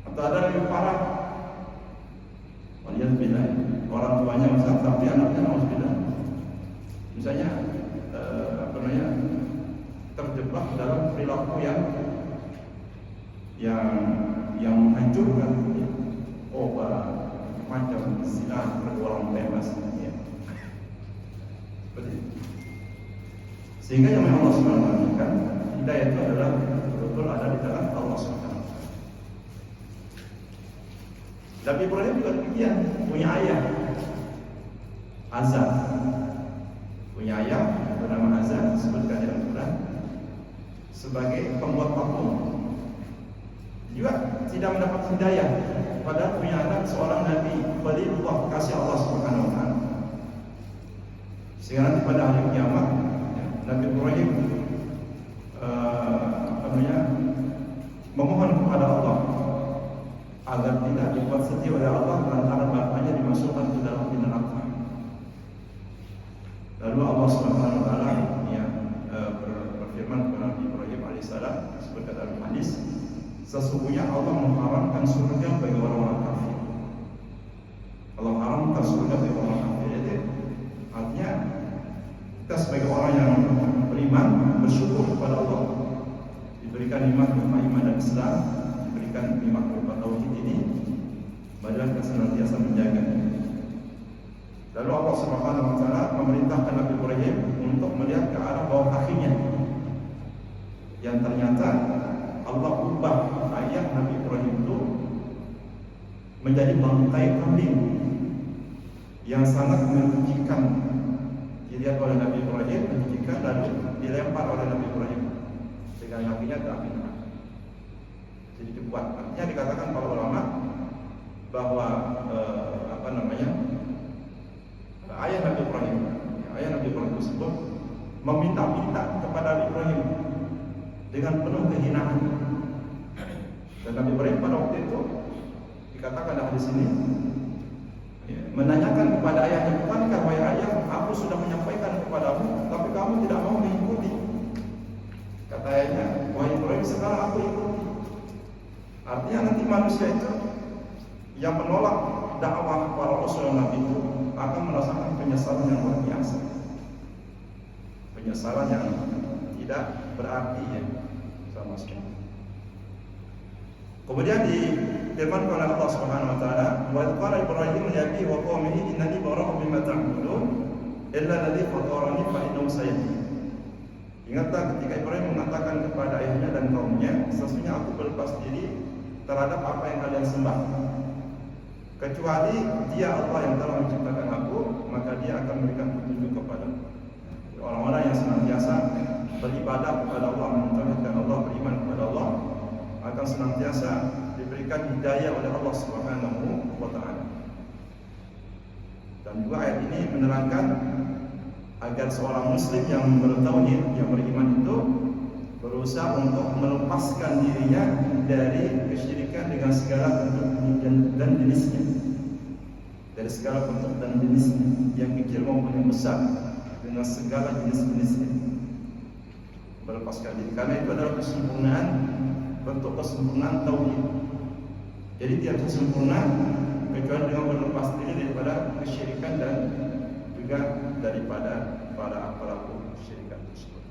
Atau ada lebih parah, waliyadzubillah, orang tuanya ustaz tapi anaknya nauzubillah. Misalnya terjebak dalam perilaku yang menghancurkan, obat, macam zina, pergaulan bebas, ya. Seperti itu. Sehingga yang Allah Subhanahu wa taala, hidayah itu adalah betul-betul ada di dalam Allah Subhanahu wa taala. Nabi Ibrahim juga demikian, punya ayah Azar, punya ayah bernama Azar, disebutkan dalam Quran sebagai pembuat patung. Juga tidak mendapat hidayah, padahal punya anak seorang Nabi Khalilullah, kasih Allah Subhanahu wa taala. Sehingga nanti pada hari kiamat, Nabi Ibrahim memohon kepada Allah agar tidak dibuat sedih oleh Allah lantaran bapaknya dimasukkan ke dalam neraka. Lalu Allah Subhanahu wa taala berfirman kepada Nabi Ibrahim alaihissalam seperti dalam hadis, sesungguhnya Allah mengharamkan surga bagi orang-orang kafir. Allah haramkan surga bagi orang kafir. Jadi artinya kita sebagai orang yang beriman bersyukur kepada Allah, diberikan nikmat berupa iman dan Islam, diberikan nikmat berupa tauhid ini, padahal kita senantiasa menjaga. Lalu Allah Subhanahu wa taala memerintahkan Nabi Ibrahim untuk melihat ke arah bawah kakinya, yang ternyata Allah ubah ayah Nabi Ibrahim itu menjadi bangkai kambing yang sangat menjijikan. Dilihat oleh Nabi Ibrahim, menjijikan, lalu dilempar oleh Nabi Ibrahim dengan kakinya ke api neraka. Jadi dibuat. Artinya dikatakan para ulama bahwa ayah Nabi Ibrahim tersebut meminta-minta kepada Nabi Ibrahim dengan penuh kehinaan. Dan Nabi Ibrahim pada waktu itu dikatakan di sini menanyakan kepada ayahnya, bukankah wahai ayah, aku sudah menyampaikan kepadamu, tapi kamu tidak mau mengikuti. Kata ayahnya, wahai Ibrahim, sekarang aku ikuti. Artinya nanti manusia itu yang menolak dakwah para rasul dan nabi itu akan merasakan penyesalan yang luar biasa. Penyesalan yang tidak berarti ya sama sekali. Kemudian difirmankan oleh Allah Subhanahu wa taala, "Wa qala Ibrahim li abihi wa qaumihi innani bara'un mimma ta'budun illa alladhi fatarani fa innahu sayahdin." Ingatlah ketika Ibrahim mengatakan kepada ayahnya dan kaumnya, sesungguhnya aku berlepas diri terhadap apa yang kalian sembah, kecuali Dia Allah yang telah menciptakan aku, maka Dia akan memberikan petunjuk kepada orang-orang yang senantiasa beribadah kepada Allah, mentauhidkan Allah, beriman kepada Allah, akan senantiasa diberikan hidayah oleh Allah Subhanahu wa taala. Dan juga ayat ini menerangkan agar seorang muslim yang bertauhid, yang beriman itu berusaha untuk melepaskan dirinya dari kesyirikan dengan segala bentuk dan jenisnya. Dari segala bentuk dan jenisnya, yang kecil maupun yang besar, dengan segala jenis-jenisnya. Melepaskan diri, karena itu adalah kesempurnaan, bentuk kesempurnaan tauhid. Jadi tidak bisa sempurna kecuali dengan berlepas diri daripada kesyirikan dan juga daripada para pelaku kesyirikan tersebut.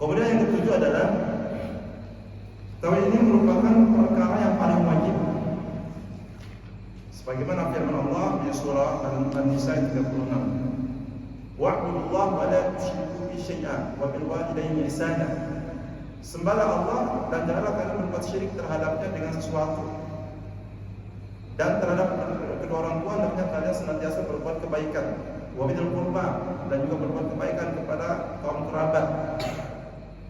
Kemudian yang ketujuh adalah tauhid ini merupakan perkara yang paling wajib. Sebagaimana firman Allah di surah An-Nisa 36, "Wa'budullaha wa la tusyriku bihi syai'an wa bil walidayni ihsana." Sembahlah Allah dan janganlah kalian berbuat syirik terhadapnya dengan sesuatu. Dan terhadap kedua orang tua hendaknya kalian senantiasa berbuat kebaikan. Wa bidzil qurba, dan juga berbuat kebaikan kepada kaum kerabat.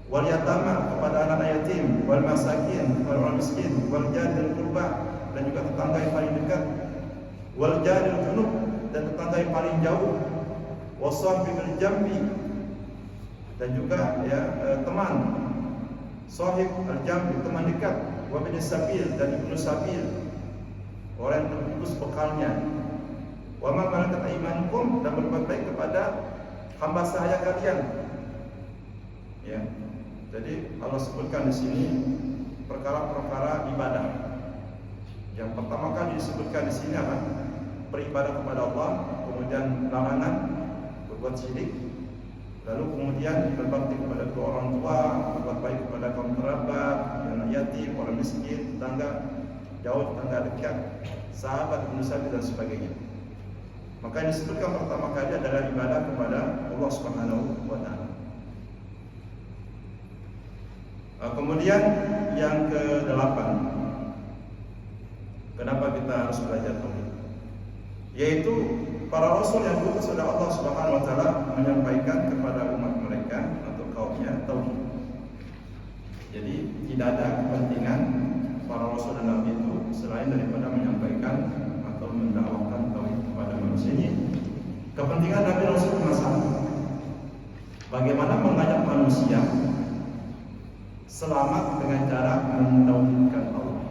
Wal yatama, kepada anak yatim, wal masakin, kepada orang miskin, wal jaril qurba, dan juga tetangga yang paling dekat. Wal jaril junub, dan tetangga yang paling jauh. Wasahbibil jambi, dan juga teman. Sahib al-jambi, teman dekat. Wa bin sabil, dan ibnu sabil, orang yang terputus bekalnya. Wa ma malakat aymanukum, dan berbuat baik kepada hamba sahaya kalian. Ya. Jadi Allah sebutkan di sini perkara-perkara ibadah. Yang pertama kali disebutkan di sini apa? Beribadah kepada Allah, kemudian larangan berbuat syirik, lalu kemudian berbakti kepada kedua orang tua, berbuat baik kepada kaum kerabat, anak yatim, orang miskin, tetangga jauh, tetangga dekat, sahabat, manusia dan sebagainya. Maka yang disebutkan pertama kali adalah ibadah kepada Allah Subhanahu wa taala. Kemudian yang ke-8, kenapa kita harus belajar tauhid? Yaitu para rasul yang diutus oleh Allah Subhanahu wa taala menyampaikan kepada umat mereka atau kaumnya tauhid. Jadi tidak ada kepentingan para rasul dan nabi itu selain daripada menyampaikan atau mendakwahkan tauhid kepada manusia ini. Kepentingan nabi rasul cuma satu. Bagaimana mengajak manusia selamat dengan cara mentauhidkan Allah.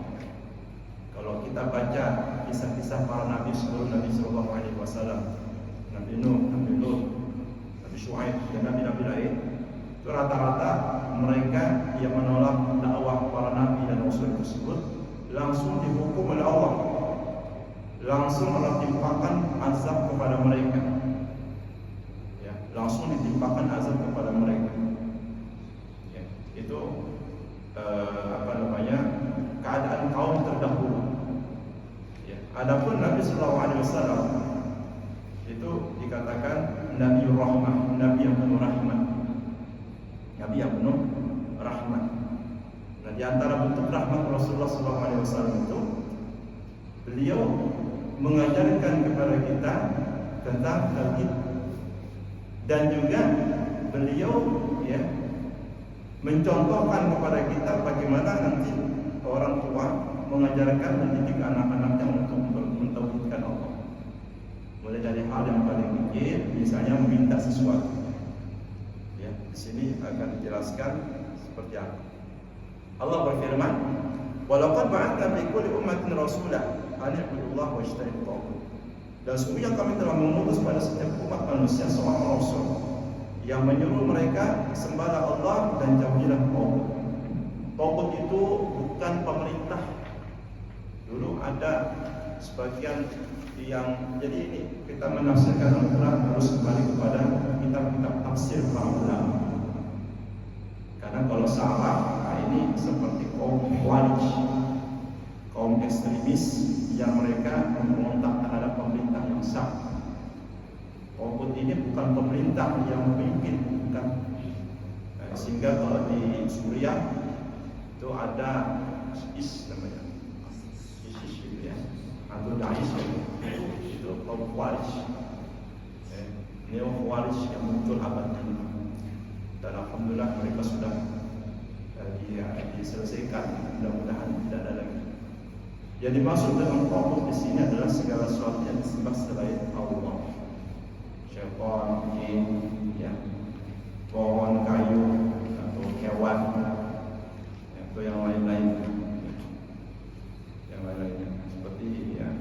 Kalau kita baca kisah-kisah para nabi sebelum Nabi Sallallahu Alaihi Wasallam, Nabi Nuh, Nabi Lut, Nabi Syuaib, dan nabi-nabi lain, itu rata-rata mereka yang menolak dakwah para nabi dan rasul tersebut langsung dihukum oleh Allah, langsung Allah timpakan azab kepada mereka. Ya, langsung ditimpakan azab kepada mereka. Ya, itu keadaan kaum terdahulu. Ya. Adapun Nabi Sallallahu Alaihi Wasallam itu dikatakan Nabi Rahmah, Nabi yang penuh rahmat, Nabi yang penuh rahmat. Nah, di antara bentuk rahmat Rasulullah Sallallahu Alaihi Wasallam itu beliau mengajarkan kepada kita tentang tauhid, dan juga beliau mencontohkan kepada kita bagaimana nanti orang tua mengajarkan mendidik anak-anaknya untuk mentauhidkan Allah. Mulai dari hal yang paling kecil, misalnya meminta sesuatu. Ya, di sini akan dijelaskan seperti apa. Allah berfirman, "Walaqad ba'atsna fi kulli ummatin rasulan an i'budullaha wajtanibut taghut." Dan sesungguhnya kami telah mengutus pada setiap umat manusia seorang rasul yang menyuruh mereka sembahlah Allah dan jauhilah taghut. Taghut itu bukan pemerintah. Dulu ada sebagian yang jadi ini kita menafsirkan Al-Quran harus kembali kepada kitab-kitab tafsir para ulama. Karena kalau salah, nah ini seperti kaum Khawarij, kaum ekstremis yang mereka memberontak terhadap pemerintah yang sah. Walaupun ini bukan pemerintah yang memimpin, bukan. Sehingga kalau di Suriah itu ada ISIS namanya, ISIS gitu ya, atau Daesh itu kaum Khawarij, neo Khawarij yang muncul abad ini. Dan alhamdulillah mereka sudah diselesaikan, mudah-mudahan tidak ada lagi. Yang dimaksud dengan taghut di sini adalah segala sesuatu yang disembah selain Allah, syaitan, jin, ya, pohon, kayu, atau hewan, atau yang lain-lain, seperti ya,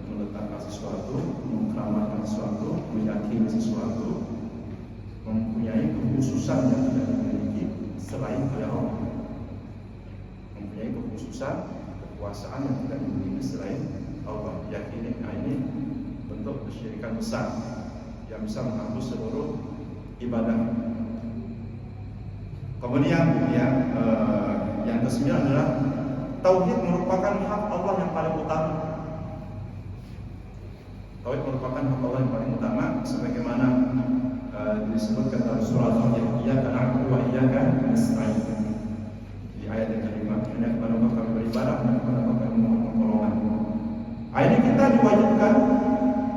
meletakkan sesuatu, mengkeramatkan sesuatu, meyakini sesuatu, mempunyai kekhususan yang tidak dimiliki selain Allah, mempunyai kekhususan, kekuasaan yang tidak dimiliki selain Allah. Yakini ini bentuk kesyirikan besar yang bisa menghapus seluruh ibadah. Kemudian yang kesembilan adalah tauhid merupakan hak Allah yang paling utama. Tauhid merupakan hak Allah yang paling utama, sebagaimana disebutkan dalam surah Al-Fatihah, iyyaka na'budu wa iyyaka nasta'in. Di ayat yang kelima, hanya kepada Allah kami beribadah, hanya kepada Allah kami memohon pertolongan. Ini kita diwajibkan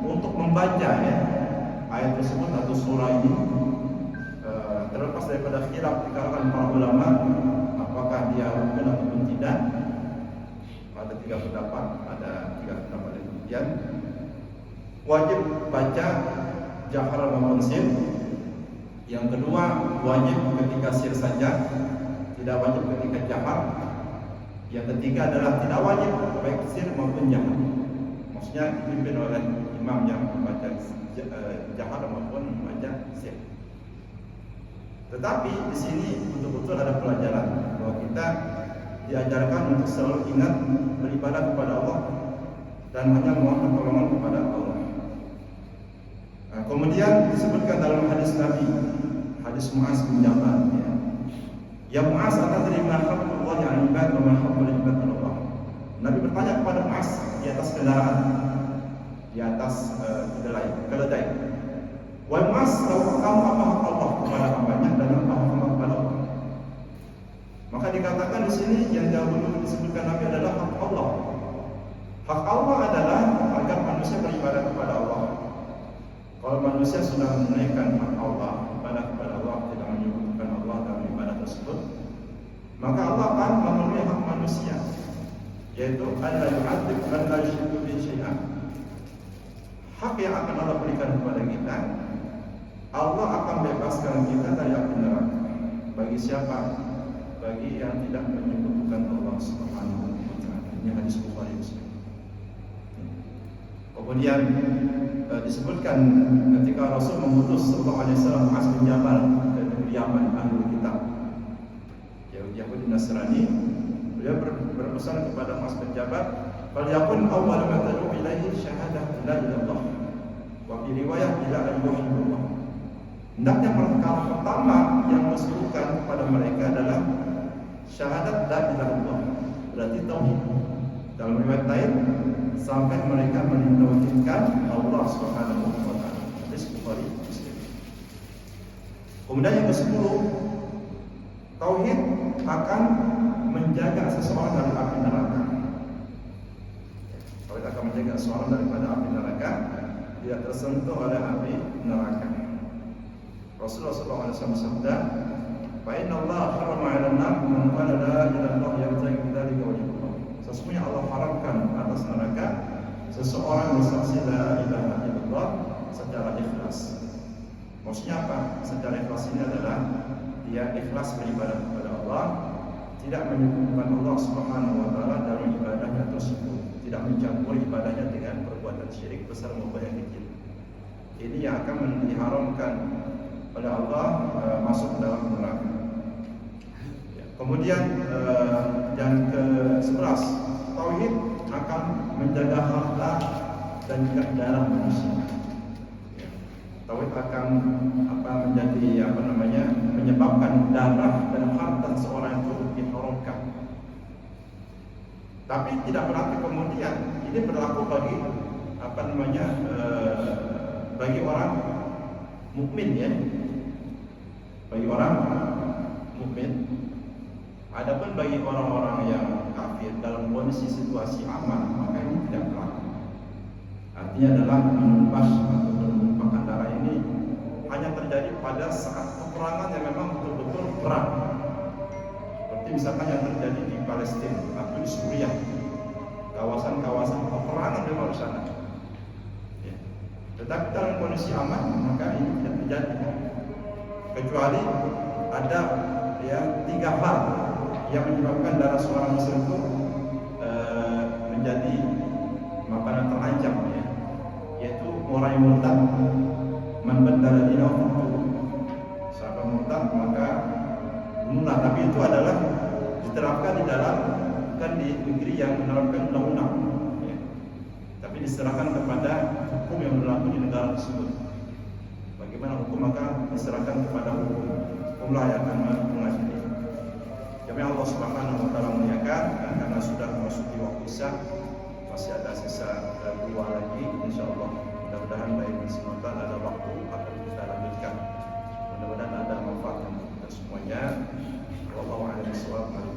untuk membaca ya ayat tersebut atau surah ini, terlepas daripada khilaf di kalangan para ulama apakah dia rukun ataupun tidak. Ada tiga pendapat yang demikian. Wajib baca jahar maupun sir. Yang kedua, wajib ketika sir saja, tidak wajib ketika jahar. Yang ketiga adalah tidak wajib baik sir maupun jahar. Maksudnya dipimpin oleh imam yang membaca jahar maupun membaca sir. Tetapi di sini betul-betul ada pelajaran bahwa kita diajarkan untuk selalu ingat beribadah kepada Allah dan hanya memohon pertolongan kepada Allah. Kemudian disebutkan dalam hadis Nabi, hadis Mu'az bin Jabal, ya Mu'az, atadri ma haqqullah 'ala al-ibad wa ma haqqul ibad 'ala Allah. Nabi bertanya kepada Mu'az di atas kendaraan, di atas keledai. Wahai Mu'az, tahukah kamu apa hak Allah kepada hambanya dan apa hak Allah kepada Allah? Maka dikatakan di sini yang dahulu disebutkan Nabi adalah hak Allah. Hak Allah adalah agar manusia beribadah kepada Allah. Kalau manusia sudah menunaikan hak Allah, ibadah kepada Allah, tidak menyebutkan Allah dalam ibadah tersebut, maka Allah akan memenuhi hak manusia, yaitu alla yu'adzib man la yusyriku bihi syai'an. Hak yang akan Allah berikan kepada kita, Allah akan bebaskan kita dari api neraka. Bagi siapa? Bagi yang tidak menyebutkan Allah Subhanahu wa ta'ala. Ini hadis Bukhari Muslim. Kemudian disebutkan ketika Rasul mengutus sallallahu alaihi wasallam Mu'az bin Jabal ke negeri Yaman, ahli kitab Yahudi Nasrani, beliau berpesan kepada Mu'az bin Jabal, "Falyakun awwal ma tad'u ilaihi syahadah la ilaha illallah wa fi riwayah ila al-wahyi." Hendaknya perkara pertama yang diserukan kepada mereka adalah syahadat la ilaha illallah, berarti tauhid. Dalam riwayat lain, sampai mereka mentauhidkan Allah Subhanahu wa ta'ala. Hadis Bukhari Muslim. Kemudian yang ke-10, tauhid akan menjaga seseorang dari api neraka. Tauhid akan menjaga seseorang daripada api neraka, tidak tersentuh oleh api neraka. Rasulullah SAW bersabda, "Fa inna Allah harrama 'alan nar man qala la ilaha illallah yabtaghi bidzalika wajha Allah." Sesungguhnya Allah haramkan atas neraka seseorang bersaksi la ilaha illallah secara ikhlas. Maksudnya apa? Secara ikhlas ini adalah dia ikhlas beribadah kepada Allah, tidak menyebutkan Allah Subhanahu wa ta'ala dalam ibadahnya tersebut, tidak mencampur ibadahnya dengan perbuatan syirik besar maupun yang kecil. Ini yang akan diharamkan oleh Allah masuk ke dalam neraka. Kemudian yang ke-11, tauhid akan menjaga harta dan juga darah manusia. Tauhid akan menyebabkan darah dan harta seorang itu diharamkan. Tapi tidak berarti kemudian ini berlaku bagi orang mukmin ya. Bagi orang mukmin. Adapun bagi orang-orang yang kafir dalam kondisi situasi aman, maka ini tidak berlaku. Artinya adalah menumpas atau menumpahkan darah ini hanya terjadi pada saat peperangan yang memang betul-betul perang. Seperti misalkan yang terjadi di Palestina atau di Suriah, kawasan-kawasan peperangan memang di sana. Ya. Tetapi dalam kondisi aman, maka ini tidak terjadi. Kecuali ada tiga hal yang menyebabkan darah seorang muslim itu menjadi terancam ya, yaitu orang yang murtad, man baddala dinahu, siapa murtad maka bunuhlah. Tapi itu adalah diterapkan di dalam di negeri yang menerapkan undang-undang ya. Tapi diserahkan kepada hukum yang berlaku di negara tersebut. Bagaimana hukum, maka diserahkan kepada hukumlah yang akan mengadili. Kami Allah Subhanahu wa taala muliakan, karena sudah memasuki waktu isya, masih ada sisa 2 lagi insyaallah. Mudah-mudahan baik kesempatan ada waktu akan kita lanjutkan. Mudah-mudahan ada manfaat untuk kita semuanya. Wallahu a'lam bishawab.